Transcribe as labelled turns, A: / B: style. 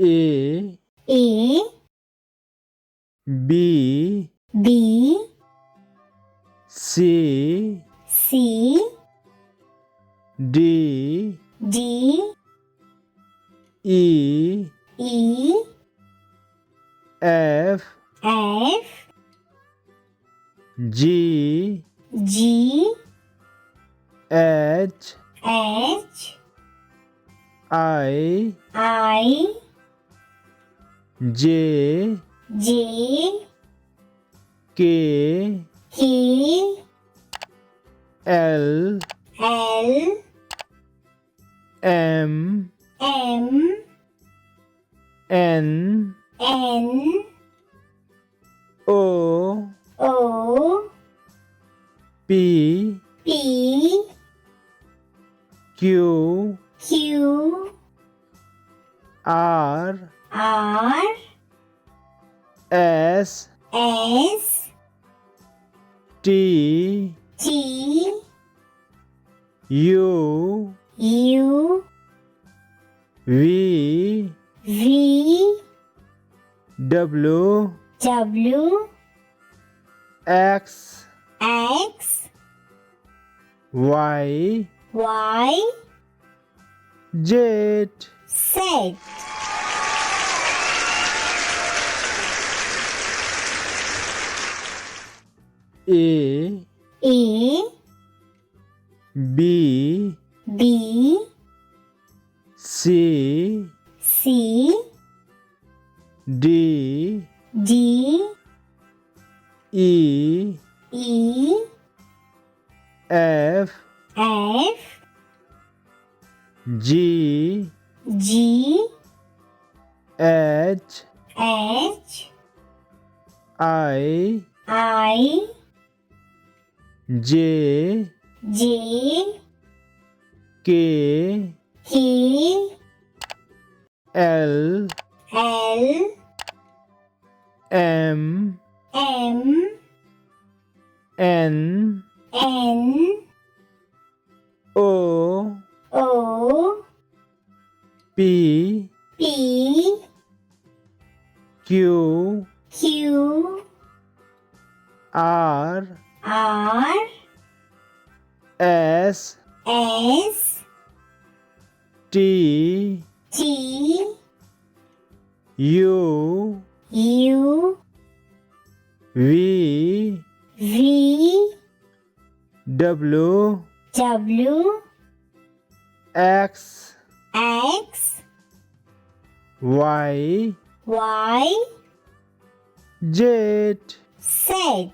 A: A B C D E F G H I J K L M N O P Q R S T U V W X Y Z. A B C D E F G H I J K L M N O P Q R S T U V W X Y Z.